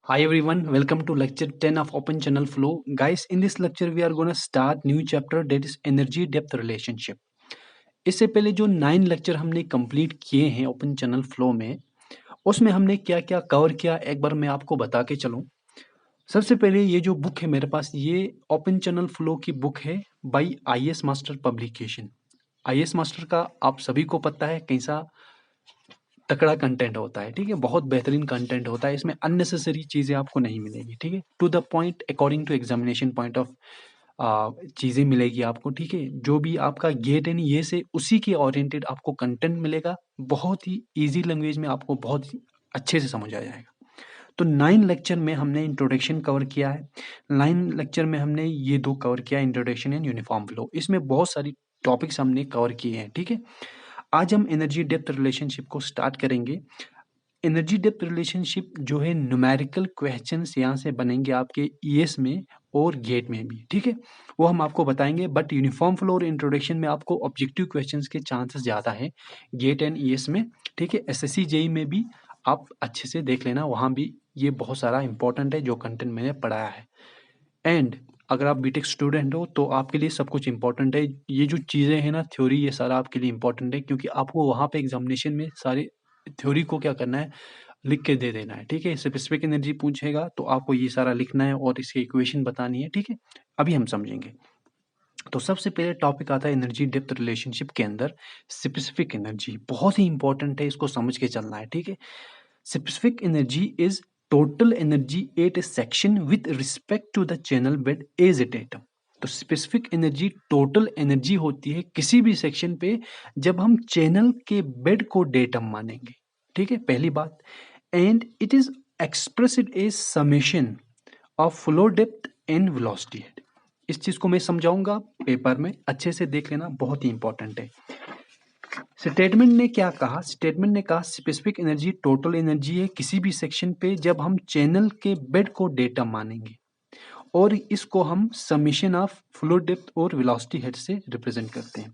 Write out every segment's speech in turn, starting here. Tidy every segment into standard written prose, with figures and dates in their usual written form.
Hi everyone, welcome to lecture 10 of Open Channel Flow. Guys, in this lecture we are going to start new chapter that is energy depth relationship. इससे पहले जो 9 lecture हमने complete किए हैं open channel flow में, उसमें हमने क्या क्या कवर किया एक बार मैं आपको बता के चलूं। सबसे पहले ये जो बुक है मेरे पास, ये ओपन चैनल फ्लो की बुक है by IAS master publication. IAS master का आप सभी को पता है कैसा तकड़ा कंटेंट होता है, ठीक है, बहुत बेहतरीन कंटेंट होता है, इसमें अननेसेसरी चीज़ें आपको नहीं मिलेगी, ठीक है, to the point according to examination point of चीज़ें मिलेगी आपको, ठीक है, जो भी आपका गेट एंड ये से उसी के ओरिएंटेड आपको कंटेंट मिलेगा, बहुत ही ईजी लैंग्वेज में आपको बहुत ही अच्छे से समझ आ जाएगा। तो 9 लेक्चर में हमने इंट्रोडक्शन कवर किया है, 9 लेक्चर में हमने ये 2 कवर किया, इंट्रोडक्शन एंड यूनिफॉर्म फ्लो, इसमें बहुत सारी टॉपिक्स हमने कवर किए हैं, ठीक है। आज हम एनर्जी डेप्थ रिलेशनशिप को स्टार्ट करेंगे। एनर्जी डेप्थ रिलेशनशिप जो है न्यूमेरिकल क्वेश्चंस यहाँ से बनेंगे आपके ईएस में और गेट में भी, ठीक है, वो हम आपको बताएंगे। बट यूनिफॉर्म फ्लो और इंट्रोडक्शन में आपको ऑब्जेक्टिव क्वेश्चंस के चांसेस ज़्यादा है गेट एंड ईएस में, ठीक है। एसएससी जेई में भी आप अच्छे से देख लेना, वहाँ भी ये बहुत सारा इंपॉर्टेंट है जो कंटेंट मैंने पढ़ाया है। एंड अगर आप बीटेक स्टूडेंट हो तो आपके लिए सब कुछ इंपॉर्टेंट है, ये जो चीज़ें हैं ना थ्योरी, ये सारा आपके लिए इंपॉर्टेंट है, क्योंकि आपको वहाँ पे एग्जामिनेशन में सारे थ्योरी को क्या करना है, लिख के दे देना है, ठीक है। स्पेसिफिक एनर्जी पूछेगा तो आपको ये सारा लिखना है और इसकी इक्वेशन बतानी है, ठीक है। अभी हम समझेंगे। तो सबसे पहले टॉपिक आता है एनर्जी डेप्थ रिलेशनशिप के अंदर स्पेसिफिक एनर्जी, बहुत ही इंपॉर्टेंट है, इसको समझ के चलना है, ठीक है। Specific energy is total energy at a section with respect to the channel bed as it atom. तो स्पेसिफिक एनर्जी टोटल एनर्जी होती है किसी भी सेक्शन पे जब हम चैनल के बेड को डेटम मानेंगे, ठीक है, पहली बात। And it is expressed as summation of flow depth and velocity head. इस चीज को मैं समझाऊंगा पेपर में, अच्छे से देख लेना, बहुत ही इंपॉर्टेंट है। स्टेटमेंट ने क्या कहा, स्टेटमेंट ने कहा स्पेसिफिक एनर्जी टोटल एनर्जी है किसी भी सेक्शन पे जब हम चैनल के बेड को डेटा मानेंगे और इसको हम समेशन ऑफ फ्लो डेप्थ और वेलोसिटी हेड से रिप्रेजेंट करते हैं।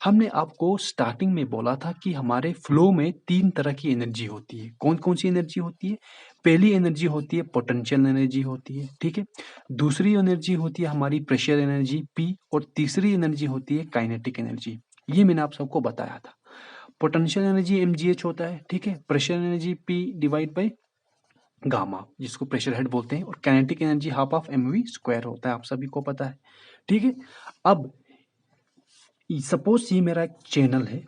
हमने आपको स्टार्टिंग में बोला था कि हमारे फ्लो में 3 तरह की एनर्जी होती है। कौन कौन सी एनर्जी होती है? पहली एनर्जी होती है पोटेंशियल एनर्जी होती है, ठीक है। दूसरी एनर्जी होती है हमारी प्रेशर एनर्जी पी, और तीसरी एनर्जी होती है काइनेटिक एनर्जी। ये मैंने आप सबको बताया था। पोटेंशियल एनर्जी mgh होता है, ठीक है, pressure energy P divide by gamma जिसको प्रेशर हेड बोलते हैं, और kinetic energy half of mv square होता है, आप सभी को पता है, ठीक है। अब सपोज ये मेरा एक चैनल है,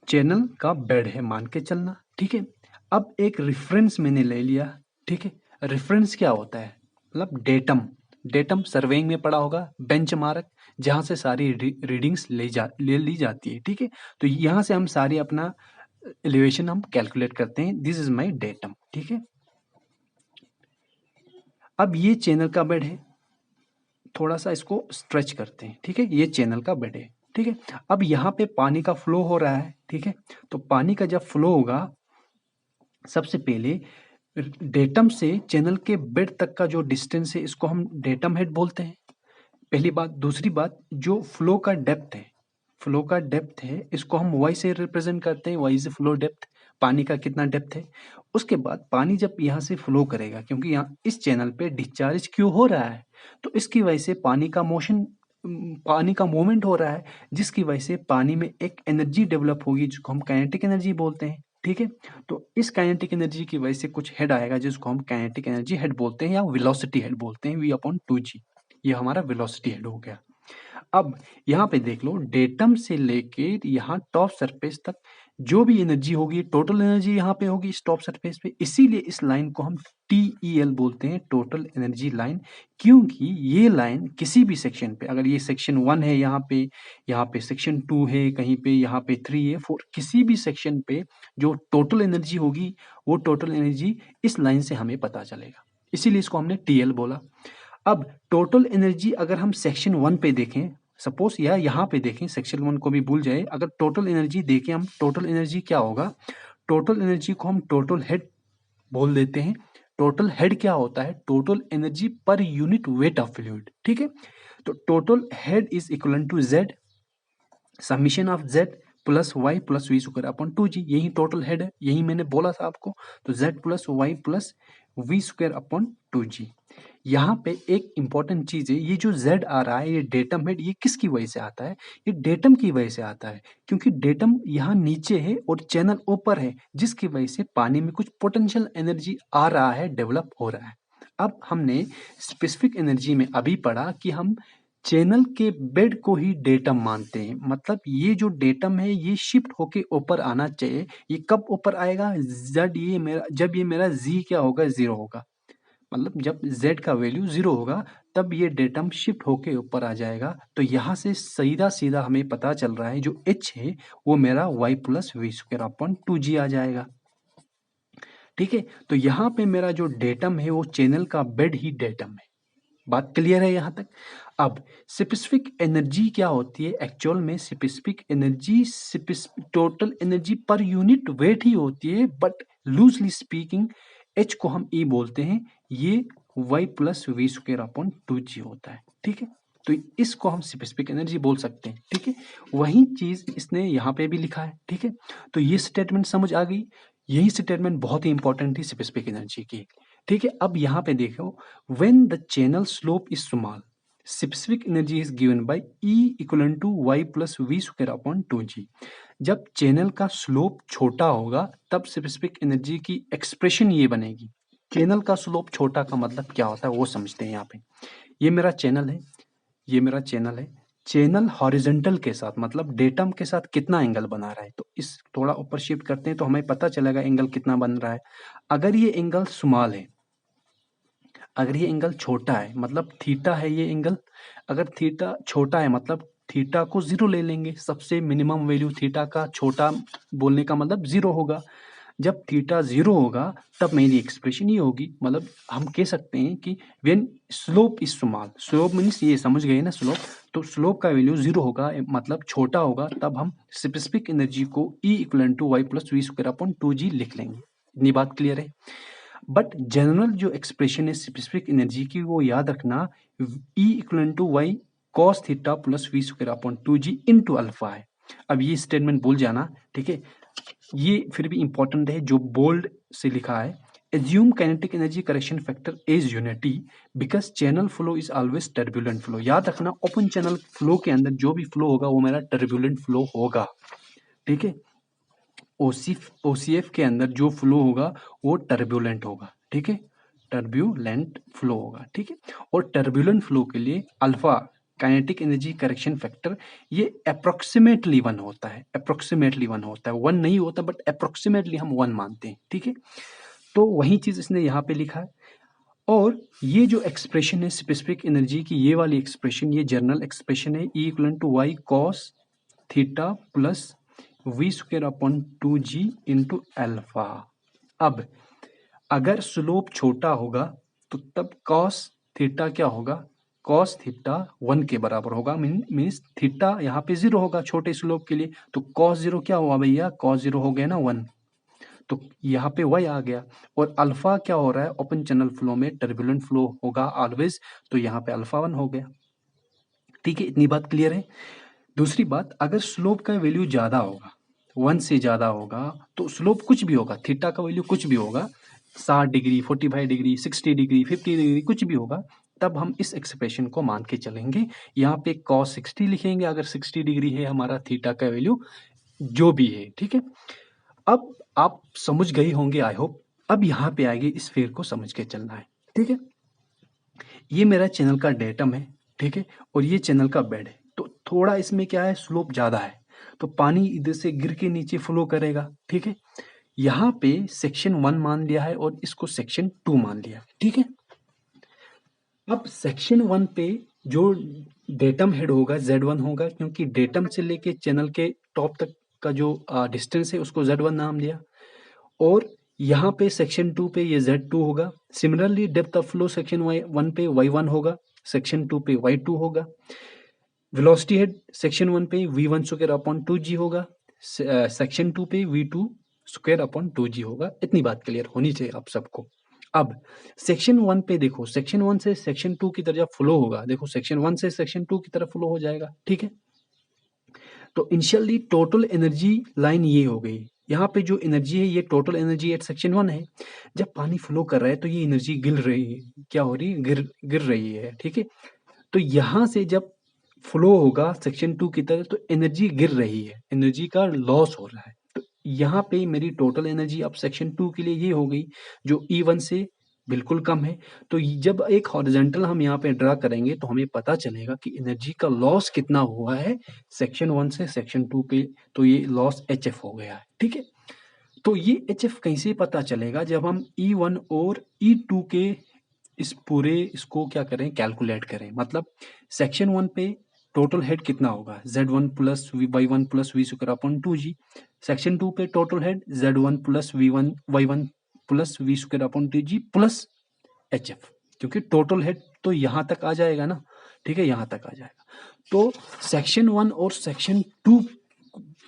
चैनल का बेड है मान के चलना, ठीक है। अब एक रेफरेंस मैंने ले लिया, ठीक है। रेफरेंस क्या होता है? मतलब डेटम। डेटम सर्वेइंग में पढ़ा होगा, बेंचमार्क, जहां से सारी रीडिंग्स ले ली जाती है, ठीक है। तो यहाँ से हम सारी अपना एलिवेशन हम कैलकुलेट करते हैं, दिस इज माय डेटम, ठीक है। अब ये चैनल का बेड है, थोड़ा सा इसको स्ट्रेच करते हैं, ठीक है, ये चैनल का बेड है, ठीक है। अब यहाँ पे पानी का फ्लो हो रहा है, ठीक है। तो पानी का जब फ्लो होगा, सबसे पहले डेटम से चैनल के बेड तक का जो डिस्टेंस है इसको हम डेटम हेड बोलते हैं, पहली बात। दूसरी बात, जो फ्लो का डेप्थ है, फ्लो का डेप्थ है, इसको हम वाई से रिप्रेजेंट करते हैं, वाई इज फ्लो डेप्थ, पानी का कितना डेप्थ है। उसके बाद पानी जब यहाँ से फ्लो करेगा, क्योंकि यहाँ इस चैनल पे डिस्चार्ज क्यों हो रहा है, तो इसकी वजह से पानी का मोशन, पानी का मूवमेंट हो रहा है, जिसकी वजह से पानी में एक एनर्जी डेवलप होगी जिसको हम काइनेटिक एनर्जी बोलते हैं, ठीक है। तो इस काइनेटिक एनर्जी की वजह से कुछ हेड आएगा जिसको हम काइनेटिक एनर्जी हेड बोलते हैं या वेलोसिटी हेड बोलते हैं, v/2g। ये हमारा वेलोसिटी हेड हो गया। अब यहाँ पे देख लो, डेटम से लेके यहाँ टॉप सरफेस तक जो भी एनर्जी होगी, टोटल एनर्जी यहाँ पे होगी इस टॉप सरफेस पे, इसीलिए इस लाइन को हम TEL बोलते हैं, टोटल एनर्जी लाइन। क्योंकि ये लाइन किसी भी सेक्शन पे, अगर ये सेक्शन 1 है यहाँ पे सेक्शन 2 है, कहीं पे यहाँ पे 3 है, 4, किसी भी सेक्शन पे जो टोटल एनर्जी होगी वो टोटल एनर्जी इस लाइन से हमें पता चलेगा, इसीलिए इसको हमने TL बोला। अब टोटल एनर्जी अगर हम सेक्शन 1 पे देखें, सपोज या यहाँ पे देखें, सेक्शन 1 को भी भूल जाए, अगर टोटल एनर्जी देखें हम, टोटल एनर्जी क्या होगा, टोटल एनर्जी को हम टोटल हेड बोल देते हैं। टोटल हेड क्या होता है? Total energy per unit weight of fluid, ठीक है। तो total head is equal to Z summation of Z plus Y plus V square upon 2g, यही टोटल हेड है, यही मैंने बोला था आपको। तो Z plus Y plus V square upon 2g। यहाँ पे एक इंपॉर्टेंट चीज है, ये जो z आ रहा है, ये डेटम हेड, ये किसकी वजह से आता है? ये डेटम की वजह से आता है, क्योंकि डेटम यहाँ नीचे है और चैनल ऊपर है, जिसकी वजह से पानी में कुछ पोटेंशियल एनर्जी आ रहा है, डेवलप हो रहा है। अब हमने स्पेसिफिक एनर्जी में अभी पढ़ा कि हम चैनल के बेड को ही डेटम मानते हैं, मतलब ये जो डेटम है ये शिफ्ट होके ऊपर आना चाहिए। ये कब ऊपर आएगा? जब ये मेरा z क्या होगा? 0 होगा, मतलब जब z का वैल्यू 0 होगा तब ये डेटम शिफ्ट होके ऊपर आ जाएगा। तो यहाँ से सीधा सीधा हमें पता चल रहा है जो h है वो मेरा y plus V square upon 2g आ जाएगा। ठीक है, तो यहाँ पे मेरा जो डेटम है वो चैनल का बेड ही डेटम है। बात क्लियर है यहाँ तक? अब स्पेसिफिक एनर्जी क्या होती है? एक्चुअल में specific energy total energy per unit weight ही होती है, बट लूजली स्पीकिंग एच को हम ई बोलते हैं, ये Y plus V square upon 2g होता है। ठीक है, तो इसको हम स्पेसिफिक एनर्जी बोल सकते हैं। ठीक है, वही चीज इसने यहाँ पे भी लिखा है। ठीक है, तो ये स्टेटमेंट समझ आ गई। यही स्टेटमेंट बहुत ही इंपॉर्टेंट थी स्पेसिफिक एनर्जी की। ठीक है, अब यहाँ पे देखो, when the channel slope is small, specific energy is given by E equal to Y plus V square upon 2g। जब चैनल का स्लोप छोटा होगा तब स्पेसिफिक एनर्जी की एक्सप्रेशन ये बनेगी। चैनल का स्लोप छोटा का मतलब क्या होता है वो समझते हैं। यहाँ पे ये मेरा चैनल है, ये मेरा चैनल है। चैनल हॉरिजॉन्टल के साथ मतलब डेटम के साथ कितना एंगल बना रहा है, तो इस थोड़ा ऊपर शिफ्ट करते हैं तो हमें पता चलेगा एंगल कितना बन रहा है। अगर ये एंगल स्मॉल है, अगर ये एंगल छोटा है मतलब थीटा है ये एंगल, अगर थीटा छोटा है मतलब थीटा को 0 ले लेंगे। सबसे मिनिमम वैल्यू थीटा का छोटा बोलने का मतलब 0 होगा। जब थीटा 0 होगा तब मेरी एक्सप्रेशन ये होगी, मतलब हम कह सकते हैं कि when slope is small, slope means ये समझ गए ना स्लोप, तो स्लोप का वैल्यू 0 होगा मतलब छोटा होगा, तब हम स्पेसिफिक एनर्जी को E equal to Y plus V square upon 2g लिख लेंगे। इतनी बात क्लियर है? बट जनरल जो एक्सप्रेशन है स्पेसिफिक एनर्जी की वो याद रखना, E equal to Y cos theta plus V square upon 2g into alpha है। अब ये स्टेटमेंट भूल जाना। ठीक है, ये फिर भी इंपॉर्टेंट है जो बोल्ड से लिखा है। Assume kinetic energy correction factor is unity because channel flow is always turbulent flow. याद रखना ओपन चैनल फ्लो के अंदर जो भी फ्लो होगा वो मेरा टर्बुलेंट फ्लो होगा। ठीक है, ओसीएफ के अंदर जो फ्लो होगा वो टर्बुलेंट होगा। ठीक है, टर्बुलेंट फ्लो होगा। ठीक है, और टर्बुलेंट फ्लो के लिए alpha kinetic energy correction factor ये अप्रोक्सीमेटली 1 होता है, अप्रोक्सीमेटली 1 होता है, 1 नहीं होता बट अप्रोक्सीमेटली हम 1 मानते हैं। ठीक है, तो वही चीज इसने यहाँ पे लिखा है। और ये जो एक्सप्रेशन है स्पेसिफिक एनर्जी की, ये वाली एक्सप्रेशन ये जर्नल एक्सप्रेशन है, E equal to Y cos theta plus V square upon 2g into alpha. अब अगर स्लोप छोटा होगा तो तब कॉस थीटा क्या होगा? कॉस थीटा 1 के बराबर होगा, मीन्स थीटा यहाँ पे 0 होगा छोटे स्लोप के लिए, तो कॉस 0 क्या हुआ भैया? कॉस 0 हो गया ना 1, तो यहाँ पे y आ गया। और अल्फा क्या हो रहा है? ओपन चैनल फ्लो में टर्बुलेंट फ्लो होगा ऑलवेज, तो यहाँ पे अल्फा 1 हो गया। ठीक है, इतनी बात क्लियर है? दूसरी बात, अगर स्लोप का वैल्यू ज्यादा होगा, 1 से ज्यादा होगा, तो स्लोप कुछ भी होगा, थीटा का वैल्यू कुछ भी होगा, 60 डिग्री, 45 डिग्री, 60 डिग्री, 50 डिग्री, कुछ भी होगा, तब हम इस एक्सप्रेशन को मान के चलेंगे। यहाँ पे cos 60 लिखेंगे अगर 60 डिग्री है हमारा थीटा का वैल्यू जो भी है। ठीक है, अब आप समझ गए होंगे आई होप। अब यहाँ पे आएगी इस फेर को समझ के चलना है। ठीक है, ये मेरा चैनल का डेटम है। ठीक है, और ये चैनल का बेड है, तो थोड़ा इसमें क्या है, स्लोप ज्यादा है, तो पानी इधर से गिर के नीचे फ्लो करेगा। ठीक है, यहाँ पे सेक्शन 1 मान लिया है और इसको सेक्शन 2 मान लिया। ठीक है, अब सेक्शन 1 पे जो डेटम हेड होगा Z1 होगा, क्योंकि डेटम से लेके चैनल के टॉप तक का जो डिस्टेंस है उसको Z1 नाम दिया। और यहाँ पे सेक्शन 2 पे ये Z2 होगा। Similarly depth of flow section 1 पे Y1 होगा, सेक्शन 2 पे Y2 होगा। वेलोसिटी हेड सेक्शन 1 पे V1 स्क्वायर अपॉन 2g होगा, सेक्शन 2 पे V2 स्क्वायर अपॉन 2g होगा। इतनी बात क्लियर होनी चाहिए आप सबको। अब सेक्शन 1 पे देखो, सेक्शन 1 से सेक्शन 2 की तरफ फ्लो होगा, देखो सेक्शन 1 से सेक्शन 2 की तरफ फ्लो हो जाएगा। ठीक है, तो इनिशियली टोटल एनर्जी लाइन ये हो गई, यहाँ पे जो एनर्जी है ये टोटल एनर्जी एट सेक्शन 1 है। जब पानी फ्लो कर रहा है तो ये एनर्जी गिर रही है, क्या हो रही है, गिर रही है, ठीक है। तो यहाँ से जब फ्लो होगा सेक्शन 2 की तरफ तो एनर्जी गिर रही है, एनर्जी का लॉस हो रहा है। तो यहाँ पे मेरी टोटल एनर्जी अब सेक्शन 2 के लिए ये हो गई जो E1 से बिल्कुल कम है। तो जब एक हॉरिजॉन्टल हम यहाँ पे ड्रा करेंगे तो हमें पता चलेगा कि एनर्जी का लॉस कितना हुआ है सेक्शन 1 से सेक्शन 2 पे। तो ये लॉस HF हो गया है, ठीक है। तो ये HF कैसे पता चलेगा, जब हम E1 और E2 के इस पूरे इसको क्या करें, कैलकुलेट करें। मतलब सेक्शन 1 पे टोटल हेड कितना होगा, Z1 plus Y1 plus V square upon 2G। Section 2 पे total head Z1 plus V1 Y1 plus V square upon 2G plus HF, क्योंकि टोटल हेड तो यहाँ तक आ जाएगा ना, ठीक है, यहाँ तक आ जाएगा। तो सेक्शन 1 और सेक्शन 2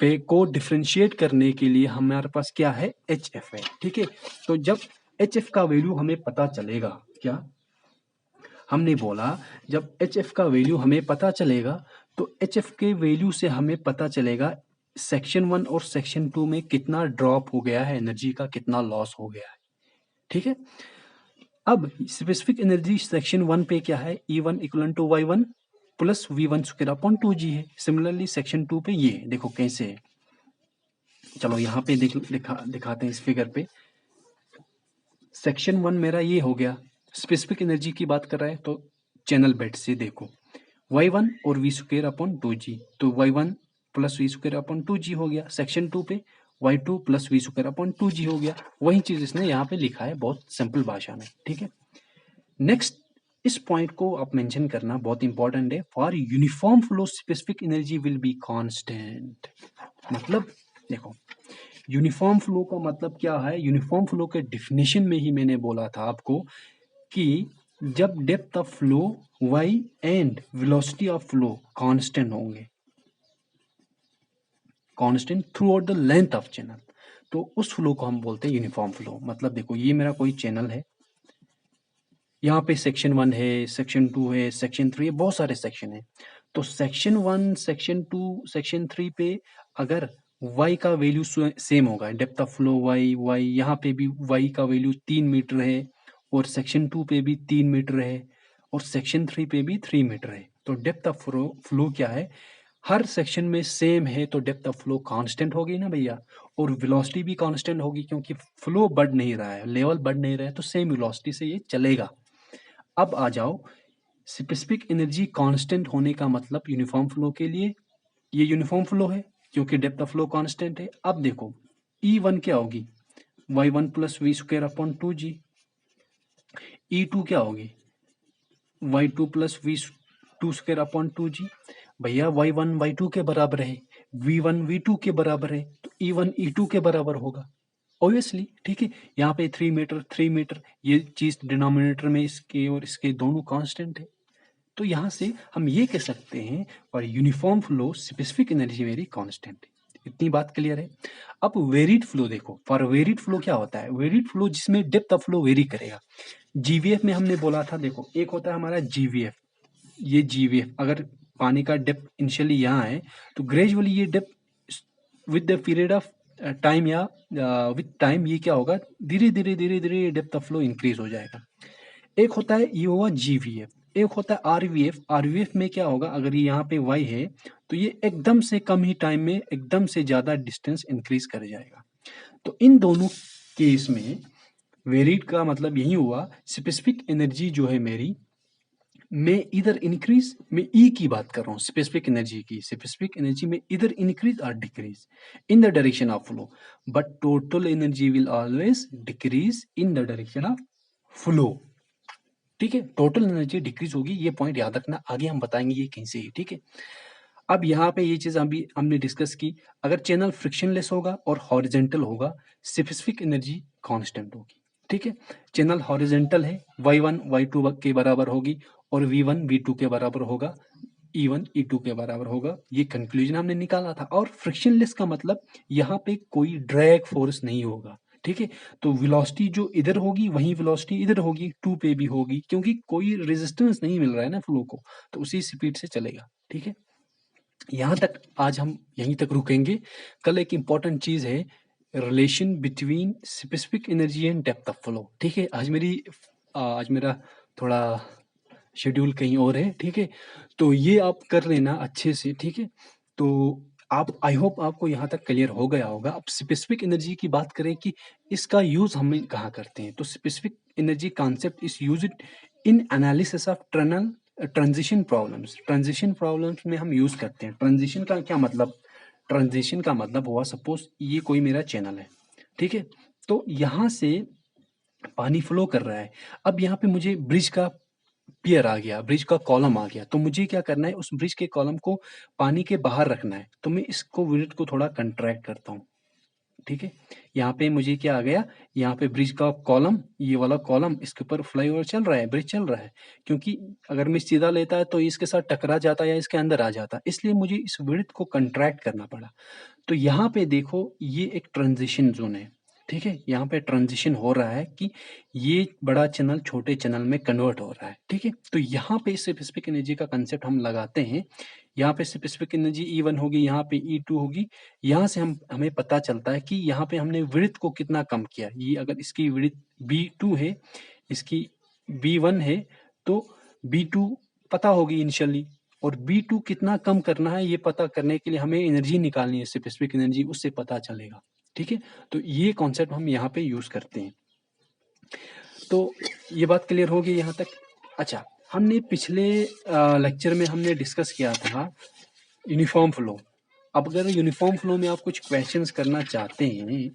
पे को डिफ्रेंशिएट करने के लिए हमारे पास क्या है, HF है, ठीक है। तो जब HF का वैल्यू हमें पता चलेगा, क्या हमने बोला, जब HF का वैल्यू हमें पता चलेगा तो HF के वैल्यू से हमें पता चलेगा सेक्शन 1 और सेक्शन 2 में कितना ड्रॉप हो गया है, एनर्जी का कितना लॉस हो गया है, ठीक है। अब स्पेसिफिक एनर्जी सेक्शन 1 पे क्या है, E1 equal to Y1 plus V1 square upon 2G है। सिमिलरली सेक्शन 2 पे ये देखो कैसे है, चलो यहाँ पे दिखाते हैं इस फिगर पे। सेक्शन 1 मेरा ये हो गया, स्पेसिफिक एनर्जी की बात कर रहा है तो चैनल बेड से देखो Y1 और V स्क्वायर अपॉन 2G, तो Y1 plus V square upon 2G हो गया। सेक्शन 2 पे Y2 plus V square upon 2G हो गया। वही चीज इसने यहाँ पे लिखा है बहुत सिंपल भाषा में, ठीक है। नेक्स्ट, इस पॉइंट को आप मेंशन करना बहुत इंपॉर्टेंट है। For uniform flow specific energy will be constant. मतलब देखो, यूनिफॉर्म फ्लो का मतलब क्या है, यूनिफॉर्म फ्लो के डिफिनेशन में ही मैंने बोला था आपको कि जब depth of flow y and velocity of flow constant होंगे, constant throughout the length of channel, तो उस फ्लो को हम बोलते हैं यूनिफॉर्म फ्लो। मतलब देखो, ये मेरा कोई चैनल है, यहाँ पे सेक्शन 1 है, सेक्शन 2 है, सेक्शन 3 है, बहुत सारे सेक्शन है। तो सेक्शन 1, सेक्शन 2, सेक्शन 3 पे अगर y का वैल्यू सेम होगा, डेप्थ ऑफ फ्लो y यहाँ पे भी y का वैल्यू 3 मीटर है, और सेक्शन 2 पे भी 3 मीटर है, और सेक्शन 3 पे भी 3 मीटर है। तो डेप्थ ऑफ फ्लो क्या है, हर सेक्शन में सेम है तो डेप्थ ऑफ फ्लो कांस्टेंट होगी ना भैया, और वेलोसिटी भी कांस्टेंट होगी, क्योंकि फ्लो बढ़ नहीं रहा है, लेवल बढ़ नहीं रहा है, तो सेम वेलोसिटी से ये चलेगा। अब आ जाओ, स्पेसिफिक एनर्जी कांस्टेंट होने का मतलब यूनिफॉर्म फ्लो के लिए ये यूनिफॉर्म फ्लो है क्योंकि डेप्थ ऑफ फ्लो कांस्टेंट है। अब देखो E1 क्या होगी, Y1 plus V square upon 2G। E2 क्या होगी, Y2 plus V2 square upon 2G। भैया Y1 Y2 के बराबर है, V1 V2 के बराबर है, तो E1 E2 के बराबर होगा ऑब्वियसली, ठीक है। यहाँ पे 3 मीटर 3 मीटर ये चीज डिनोमिनेटर में इसके और इसके दोनों कांस्टेंट है। तो यहाँ से हम ये कह सकते हैं और uniform flow specific energy very constant है। इतनी बात क्लियर है। अब वेरिड फ्लो देखो, फॉर वेरिड फ्लो क्या होता है, वेरिड फ्लो जिसमें डेप्थ ऑफ फ्लो वेरी करेगा। जीवीएफ में हमने बोला था, देखो एक होता है हमारा जीवीएफ, ये जीवीएफ अगर पानी का डेप्थ इनिशियली यहाँ है तो ग्रेजुअली ये depth with the period of time या विद टाइम ये क्या होगा, धीरे धीरे धीरे धीरे डेप्थ ऑफ फ्लो इंक्रीज हो जाएगा। एक होता है ये हुआ जीवीएफ, एक होता है आरवीएफ। आरवीएफ में क्या होगा, अगर ये यहाँ पे वाई है तो ये एकदम से कम ही टाइम में एकदम से ज्यादा डिस्टेंस इंक्रीज कर जाएगा। तो इन दोनों केस में वेरिड का मतलब यही हुआ, स्पेसिफिक एनर्जी जो है मेरी, मैं इधर इंक्रीज, मैं ई की बात कर रहा हूँ स्पेसिफिक एनर्जी की, स्पेसिफिक एनर्जी में इधर इंक्रीज और decrease in the direction of flow, but total energy will always decrease in the direction of flow, ठीक है। टोटल एनर्जी डिक्रीज होगी, ये पॉइंट याद रखना, आगे हम बताएंगे ये कैसे है, ठीक है। अब यहाँ पे ये चीज अभी हमने डिस्कस की, अगर चैनल फ्रिक्शनलेस होगा और हॉरिजेंटल होगा स्पेसिफिक एनर्जी कांस्टेंट होगी, ठीक है। चैनल हॉरिजेंटल है, y1 y2 के बराबर होगी और v1 v2 के बराबर होगा, E1 E2 के बराबर होगा। ये कंक्लूजन हमने निकाला था। और फ्रिक्शनलेस का मतलब यहाँ पे कोई ड्रैग फोर्स नहीं होगा, ठीक है। तो वेलोसिटी जो इधर होगी वही वेलोसिटी इधर होगी, 2 पे भी होगी, क्योंकि कोई रेजिस्टेंस नहीं मिल रहा है ना फ्लो को, तो उसी स्पीड से चलेगा, ठीक है। यहाँ तक आज हम यहीं तक रुकेंगे। कल एक इंपॉर्टेंट चीज है, relation between specific energy and depth of flow. ठीक है, आज मेरा थोड़ा शेड्यूल कहीं और है। ठीक है, तो ये आप कर लेना अच्छे से। ठीक है, तो आप आई होप आपको यहाँ तक क्लियर हो गया होगा। अब स्पेसिफिक एनर्जी की बात करें कि इसका यूज हम कहाँ करते हैं, तो specific energy concept is use in analysis of transition problems. Transition problems में हम यूज करते हैं। ट्रांजिशन का क्या मतलब? ट्रांजिशन का मतलब हुआ, सपोज ये कोई मेरा चैनल है। ठीक है, तो यहाँ से पानी फ्लो कर रहा है। अब यहाँ पे मुझे ब्रिज का पियर आ गया, ब्रिज का कॉलम आ गया, तो मुझे क्या करना है, उस ब्रिज के कॉलम को पानी के बाहर रखना है। तो मैं इसको विड्थ को थोड़ा कंट्रैक्ट करता हूँ। ठीक है, यहाँ पे मुझे क्या आ गया, यहाँ पे ब्रिज का कॉलम, ये वाला कॉलम, इसके ऊपर फ्लाईओवर चल रहा है, ब्रिज चल रहा है। क्योंकि अगर मैं सीधा लेता है तो इसके साथ टकरा जाता या इसके अंदर आ जाता, इसलिए मुझे इस विड्थ को कंट्रैक्ट करना पड़ा। तो यहाँ पे देखो, ये एक ट्रांजिशन जोन है। ठीक है, यहाँ पे ट्रांजिशन हो रहा है कि ये बड़ा चैनल छोटे चैनल में कन्वर्ट हो रहा है। ठीक है, तो यहाँ पे स्पेसिफिक एनर्जी का कंसेप्ट हम लगाते हैं। यहाँ पे स्पेसिफिक एनर्जी E1 होगी, यहाँ पे E2 होगी। यहाँ से हमें पता चलता है कि यहाँ पे हमने विड्थ को कितना कम किया। ये अगर इसकी विड्थ B2 है, इसकी B1 है, तो B2 पता होगी इनिशियली, और B2 कितना कम करना है, ये पता करने के लिए हमें एनर्जी निकालनी है, स्पेसिफिक एनर्जी, उससे पता चलेगा। ठीक है, तो ये कॉन्सेप्ट हम यहाँ पे यूज करते हैं। तो ये बात क्लियर होगी यहाँ तक। अच्छा, हमने पिछले लेक्चर में हमने डिस्कस किया था यूनिफॉर्म फ्लो। अब अगर यूनिफॉर्म फ्लो में आप कुछ क्वेश्चंस करना चाहते हैं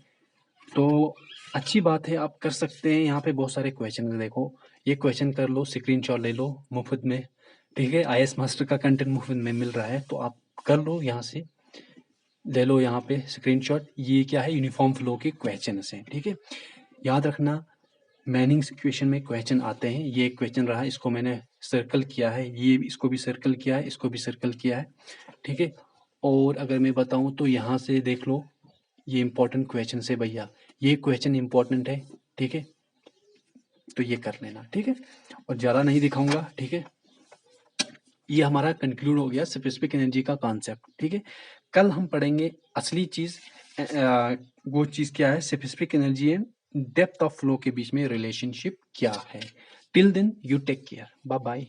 तो अच्छी बात है, आप कर सकते हैं। यहाँ पे बहुत सारे क्वेश्चन देखो, ये क्वेश्चन कर लो, स्क्रीनशॉट ले लो मुफ्त में। ठीक है, IAS मास्टर का कंटेंट मुफ्त में मिल रहा है, तो आप कर लो, यहाँ से ले लो, यहाँ पे स्क्रीनशॉट। ये क्या है, यूनिफॉर्म फ्लो के क्वेश्चन हैं। ठीक है, याद रखना, मैनिंग्स इक्वेशन में क्वेश्चन आते हैं। ये एक क्वेश्चन रहा, इसको मैंने सर्कल किया है, ये इसको भी सर्कल किया है, इसको भी सर्कल किया है। ठीक है, और अगर मैं बताऊं तो यहाँ से देख लो, ये इंपॉर्टेंट क्वेश्चन है भैया, ये क्वेश्चन इंपॉर्टेंट है। ठीक है, तो ये कर लेना। ठीक है, और ज़्यादा नहीं दिखाऊंगा। ठीक है, ये हमारा कंक्लूड हो गया स्पेसिफिक एनर्जी का कॉन्सेप्ट। ठीक है, कल हम पढ़ेंगे असली चीज़। वो चीज़ क्या है, specific energy and depth of flow के बीच में रिलेशनशिप क्या है। Till then you take care, bye bye.